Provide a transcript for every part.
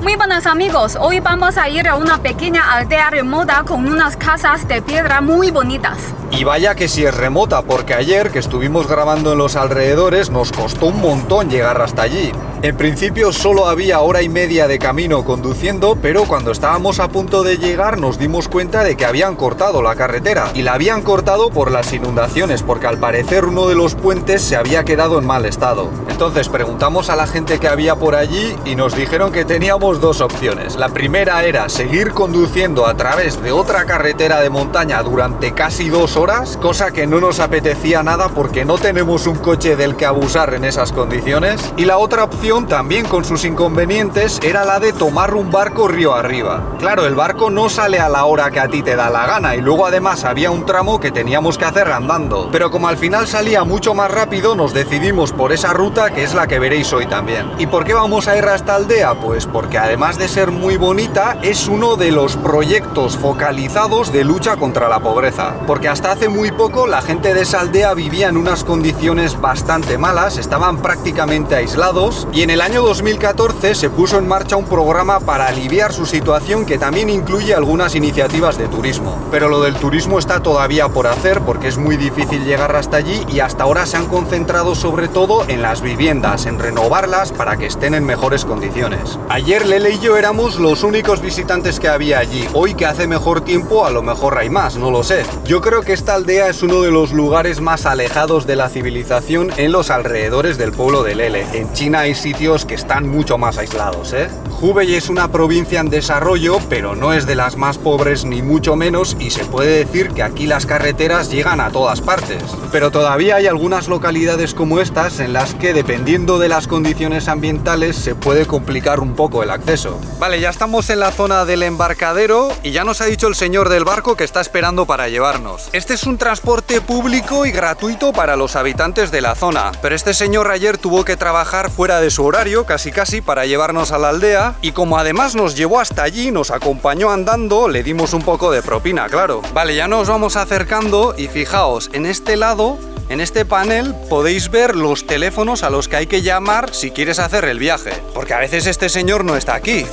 Muy buenos amigos, hoy vamos a ir a una pequeña aldea remota con unas casas de piedra muy bonitas. Y vaya que si es remota, porque ayer que estuvimos grabando en los alrededores nos costó un montón llegar hasta allí. En principio solo había hora y media de camino conduciendo, pero cuando estábamos a punto de llegar nos dimos cuenta de que habían cortado la carretera. Y la habían cortado por las inundaciones, porque al parecer uno de los puentes se había quedado en mal estado. Entonces preguntamos a la gente que había por allí y nos dijeron que teníamos dos opciones. La primera era seguir conduciendo a través de otra carretera de montaña durante casi 2 horas, cosa que no nos apetecía nada porque no tenemos un coche del que abusar en esas condiciones. Y la otra opción, también con sus inconvenientes, era la de tomar un barco río arriba. Claro, el barco no sale a la hora que a ti te da la gana y luego además había un tramo que teníamos que hacer andando. Pero como al final salía mucho más rápido, nos decidimos por esa ruta, que es la que veréis hoy también. ¿Y por qué vamos a ir a esta aldea? Pues porque además de ser muy bonita, es uno de los proyectos focalizados de lucha contra la pobreza. Porque hasta hace muy poco la gente de esa aldea vivía en unas condiciones bastante malas, estaban prácticamente aislados, y en el año 2014 se puso en marcha un programa para aliviar su situación que también incluye algunas iniciativas de turismo. Pero lo del turismo está todavía por hacer porque es muy difícil llegar hasta allí y hasta ahora se han concentrado sobre todo en las viviendas, en renovarlas para que estén en mejores condiciones. Ayer Lele y yo éramos los únicos visitantes que había allí. Hoy, que hace mejor tiempo, a lo mejor hay más, no lo sé. Yo creo que esta aldea es uno de los lugares más alejados de la civilización en los alrededores del pueblo de Lele. En China hay sitios que están mucho más aislados, Hubei es una provincia en desarrollo, pero no es de las más pobres ni mucho menos, y se puede decir que aquí las carreteras llegan a todas partes. Pero todavía hay algunas localidades como estas en las que, dependiendo de las condiciones ambientales, se puede complicar un poco el acceso. Vale, ya estamos en la zona del embarcadero y ya nos ha dicho el señor del barco que está esperando para llevarnos. Este es un transporte público y gratuito para los habitantes de la zona, pero este señor ayer tuvo que trabajar fuera de su horario, casi para llevarnos a la aldea, y como además nos llevó hasta allí, nos acompañó andando, le dimos un poco de propina, claro. Vale, ya nos vamos acercando y fijaos, en este lado, en este panel, podéis ver los teléfonos a los que hay que llamar si quieres hacer el viaje, porque a veces este señor no está aquí.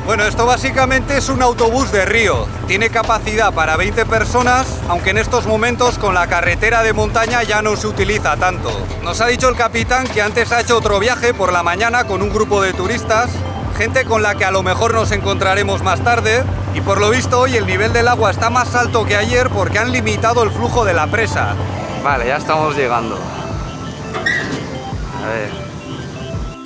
Bueno, esto básicamente es un autobús de río. Tiene capacidad para 20 personas, aunque en estos momentos con la carretera de montaña ya no se utiliza tanto. Nos ha dicho el capitán que antes ha hecho otro viaje por la mañana con un grupo de turistas, gente con la que a lo mejor nos encontraremos más tarde, y por lo visto hoy el nivel del agua está más alto que ayer porque han limitado el flujo de la presa. Vale, ya estamos llegando. A ver.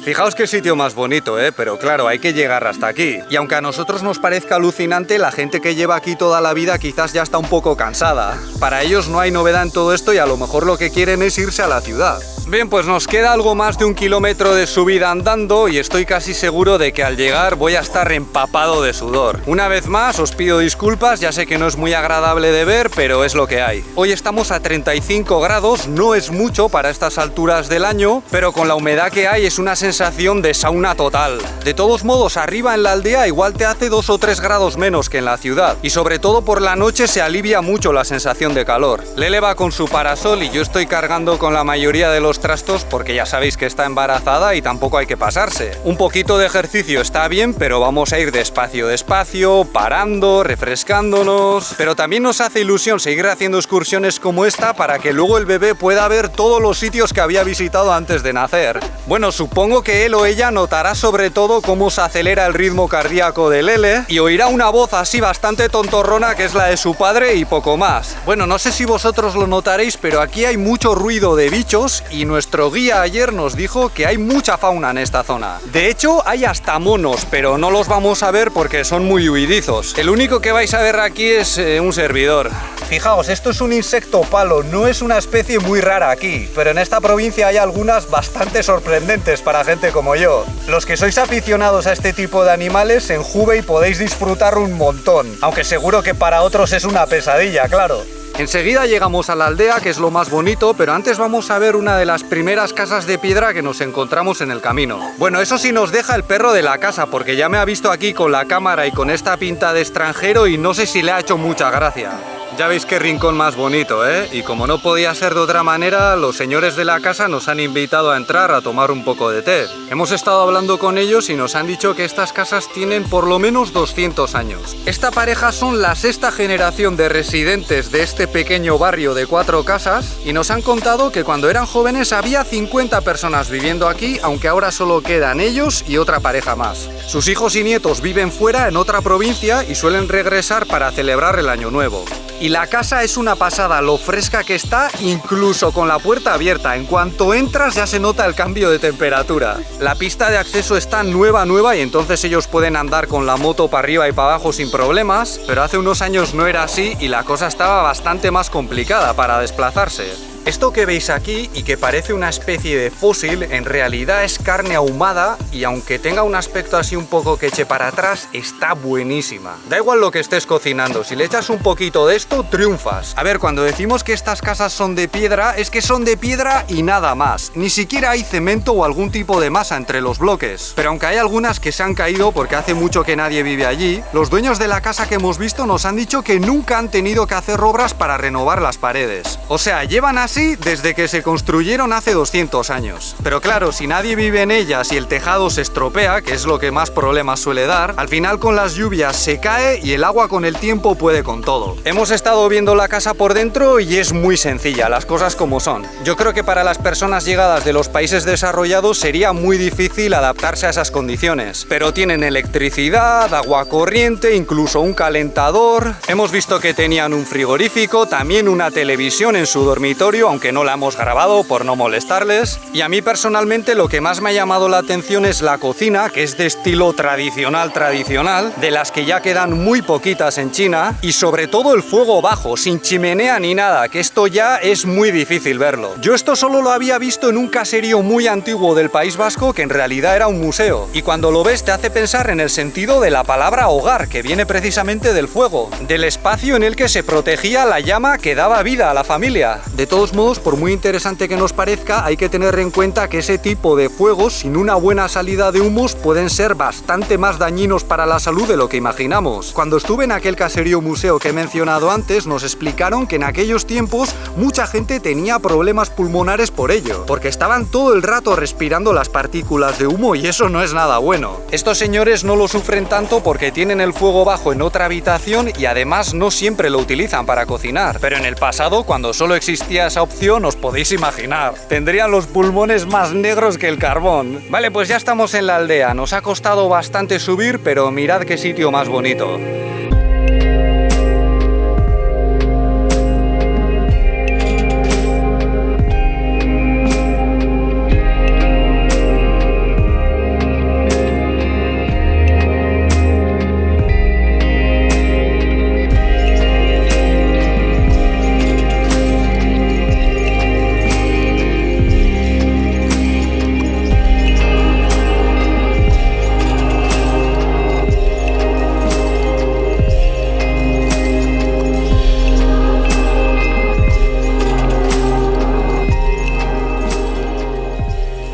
Fijaos qué sitio más bonito, pero claro, hay que llegar hasta aquí. Y aunque a nosotros nos parezca alucinante, la gente que lleva aquí toda la vida quizás ya está un poco cansada. Para ellos no hay novedad en todo esto y a lo mejor lo que quieren es irse a la ciudad. Bien, pues nos queda algo más de 1 kilómetro de subida andando y estoy casi seguro de que al llegar voy a estar empapado de sudor. Una vez más os pido disculpas, ya sé que no es muy agradable de ver, pero es lo que hay. Hoy estamos a 35 grados, no es mucho para estas alturas del año, pero con la humedad que hay es una sensación de sauna total. De todos modos, arriba en la aldea igual te hace 2 o 3 grados menos que en la ciudad, y sobre todo por la noche se alivia mucho la sensación de calor. Lele va con su parasol y yo estoy cargando con la mayoría de los trastos porque ya sabéis que está embarazada y tampoco hay que pasarse. Un poquito de ejercicio está bien, pero vamos a ir despacio, parando, refrescándonos. Pero también nos hace ilusión seguir haciendo excursiones como esta para que luego el bebé pueda ver todos los sitios que había visitado antes de nacer. Bueno, supongo que él o ella notará sobre todo cómo se acelera el ritmo cardíaco de Lele y oirá una voz así bastante tontorrona que es la de su padre y poco más. Bueno, no sé si vosotros lo notaréis, pero aquí hay mucho ruido de bichos y nuestro guía ayer nos dijo que hay mucha fauna en esta zona. De hecho, hay hasta monos, pero no los vamos a ver porque son muy huidizos. El único que vais a ver aquí es un servidor. Fijaos, esto es un insecto palo, no es una especie muy rara aquí, pero en esta provincia hay algunas bastante sorprendentes para gente como yo. Los que sois aficionados a este tipo de animales, en Hubei podéis disfrutar un montón, aunque seguro que para otros es una pesadilla, claro. Enseguida llegamos a la aldea, que es lo más bonito, pero antes vamos a ver una de las primeras casas de piedra que nos encontramos en el camino. Bueno, eso sí nos deja el perro de la casa, porque ya me ha visto aquí con la cámara y con esta pinta de extranjero y no sé si le ha hecho mucha gracia. Ya veis qué rincón más bonito, ¿eh? Y como no podía ser de otra manera, los señores de la casa nos han invitado a entrar a tomar un poco de té. Hemos estado hablando con ellos y nos han dicho que estas casas tienen por lo menos 200 años. Esta pareja son la sexta generación de residentes de este pequeño barrio de 4 casas y nos han contado que cuando eran jóvenes había 50 personas viviendo aquí, aunque ahora solo quedan ellos y otra pareja más. Sus hijos y nietos viven fuera en otra provincia y suelen regresar para celebrar el Año Nuevo. Y la casa es una pasada, lo fresca que está, incluso con la puerta abierta. En cuanto entras ya se nota el cambio de temperatura. La pista de acceso está nueva y entonces ellos pueden andar con la moto para arriba y para abajo sin problemas, pero hace unos años no era así y la cosa estaba bastante más complicada para desplazarse. Esto que veis aquí y que parece una especie de fósil, en realidad es carne ahumada y aunque tenga un aspecto así un poco que eche para atrás, está buenísima. Da igual lo que estés cocinando, si le echas un poquito de esto, triunfas. A ver, cuando decimos que estas casas son de piedra, es que son de piedra y nada más. Ni siquiera hay cemento o algún tipo de masa entre los bloques. Pero aunque hay algunas que se han caído porque hace mucho que nadie vive allí, los dueños de la casa que hemos visto nos han dicho que nunca han tenido que hacer obras para renovar las paredes. O sea, llevan así desde que se construyeron hace 200 años. Pero claro, si nadie vive en ellas y el tejado se estropea, que es lo que más problemas suele dar, al final con las lluvias se cae y el agua con el tiempo puede con todo. Hemos estado viendo la casa por dentro y es muy sencilla, las cosas como son. Yo creo que para las personas llegadas de los países desarrollados sería muy difícil adaptarse a esas condiciones. Pero tienen electricidad, agua corriente, incluso un calentador. Hemos visto que tenían un frigorífico, también una televisión en su dormitorio, aunque no la hemos grabado por no molestarles. Y a mí personalmente lo que más me ha llamado la atención es la cocina, que es de estilo tradicional, de las que ya quedan muy poquitas en China, y sobre todo el fuego bajo, sin chimenea ni nada, que esto ya es muy difícil verlo. Yo esto solo lo había visto en un caserío muy antiguo del País Vasco, que en realidad era un museo, y cuando lo ves te hace pensar en el sentido de la palabra hogar, que viene precisamente del fuego, del espacio en el que se protegía la llama que daba vida a la familia. De todos modos, por muy interesante que nos parezca, hay que tener en cuenta que ese tipo de fuegos sin una buena salida de humos pueden ser bastante más dañinos para la salud de lo que imaginamos. Cuando estuve en aquel caserío museo que he mencionado antes, nos explicaron que en aquellos tiempos mucha gente tenía problemas pulmonares por ello, porque estaban todo el rato respirando las partículas de humo y eso no es nada bueno. Estos señores no lo sufren tanto porque tienen el fuego bajo en otra habitación y además no siempre lo utilizan para cocinar, pero en el pasado, cuando solo existía esa opción, os podéis imaginar, tendrían los pulmones más negros que el carbón. Vale, pues ya estamos en la aldea, nos ha costado bastante subir, pero mirad qué sitio más bonito.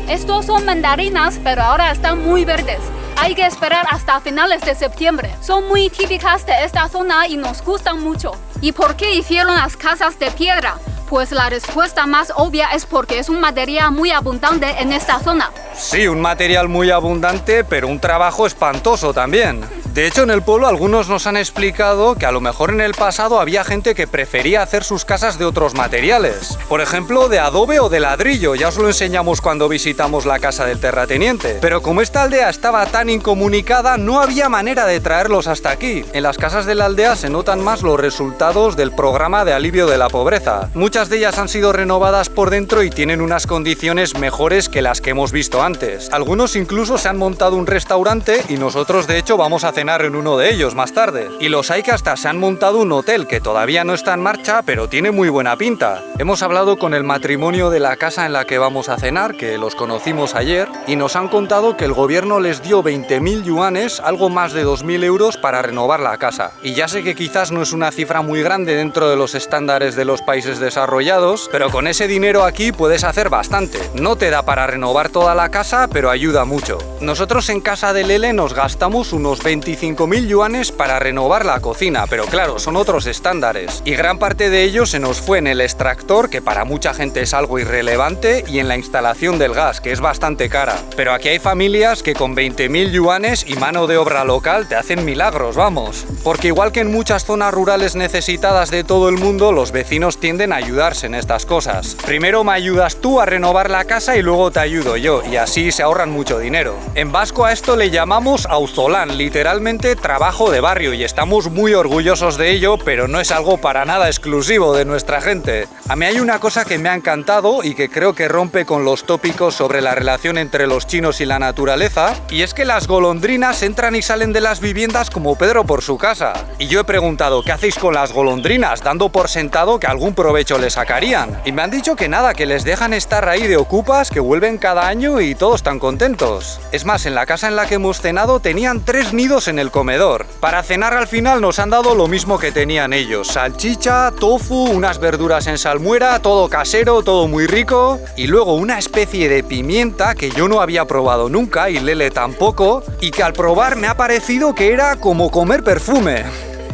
Estos son mandarinas, pero ahora están muy verdes. Hay que esperar hasta finales de septiembre. Son muy típicas de esta zona y nos gustan mucho. ¿Y por qué hicieron las casas de piedra? Pues la respuesta más obvia es porque es un material muy abundante en esta zona. Sí, un material muy abundante, pero un trabajo espantoso también. De hecho, en el pueblo algunos nos han explicado que a lo mejor en el pasado había gente que prefería hacer sus casas de otros materiales. Por ejemplo, de adobe o de ladrillo, ya os lo enseñamos cuando visitamos la casa del terrateniente. Pero como esta aldea estaba tan incomunicada, no había manera de traerlos hasta aquí. En las casas de la aldea se notan más los resultados del programa de alivio de la pobreza. Muchas de ellas han sido renovadas por dentro y tienen unas condiciones mejores que las que hemos visto antes. Algunos incluso se han montado un restaurante y nosotros de hecho vamos a cenar en uno de ellos más tarde. Y los hay que hasta se han montado un hotel que todavía no está en marcha, pero tiene muy buena pinta. Hemos hablado con el matrimonio de la casa en la que vamos a cenar, que los conocimos ayer, y nos han contado que el gobierno les dio 20.000 yuanes, algo más de 2.000 euros, para renovar la casa. Y ya sé que quizás no es una cifra muy grande dentro de los estándares de los países desarrollados, desarrollados, pero con ese dinero aquí puedes hacer bastante. No te da para renovar toda la casa, pero ayuda mucho. Nosotros en casa de Lele nos gastamos unos 25.000 yuanes para renovar la cocina, pero claro, son otros estándares. Y gran parte de ello se nos fue en el extractor, que para mucha gente es algo irrelevante, y en la instalación del gas, que es bastante cara. Pero aquí hay familias que con 20.000 yuanes y mano de obra local te hacen milagros, vamos. Porque igual que en muchas zonas rurales necesitadas de todo el mundo, los vecinos tienden a ayudarse en estas cosas. Primero me ayudas tú a renovar la casa y luego te ayudo yo, y así se ahorran mucho dinero. En vasco a esto le llamamos auzolan, literalmente trabajo de barrio, y estamos muy orgullosos de ello, pero no es algo para nada exclusivo de nuestra gente. A mí hay una cosa que me ha encantado y que creo que rompe con los tópicos sobre la relación entre los chinos y la naturaleza, y es que las golondrinas entran y salen de las viviendas como Pedro por su casa. Y yo he preguntado, ¿qué hacéis con las golondrinas? Dando por sentado que algún provecho le sacarían. Y me han dicho que nada, que les dejan estar ahí de ocupas, que vuelven cada año y todos están contentos. Es más, en la casa en la que hemos cenado tenían 3 nidos en el comedor. Para cenar al final nos han dado lo mismo que tenían ellos: salchicha, tofu, unas verduras en salmuera, todo casero, todo muy rico, y luego una especie de pimienta que yo no había probado nunca y Lele tampoco, y que al probar me ha parecido que era como comer perfume.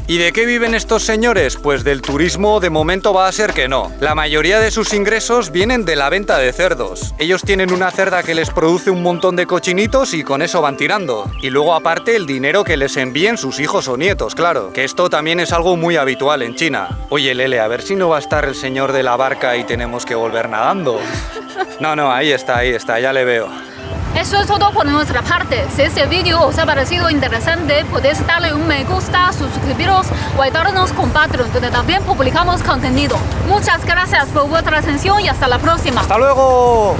¿Y de qué viven estos señores? Pues del turismo de momento va a ser que no. La mayoría de sus ingresos vienen de la venta de cerdos. Ellos tienen una cerda que les produce un montón de cochinitos y con eso van tirando. Y luego aparte el dinero que les envíen sus hijos o nietos, claro. Que esto también es algo muy habitual en China. Oye, Lele, a ver si no va a estar el señor de la barca y tenemos que volver nadando. No, ahí está, ya le veo. Eso es todo por nuestra parte. Si este vídeo os ha parecido interesante, podéis darle un me gusta, suscribiros o ayudarnos con Patreon, donde también publicamos contenido. Muchas gracias por vuestra atención y hasta la próxima. ¡Hasta luego!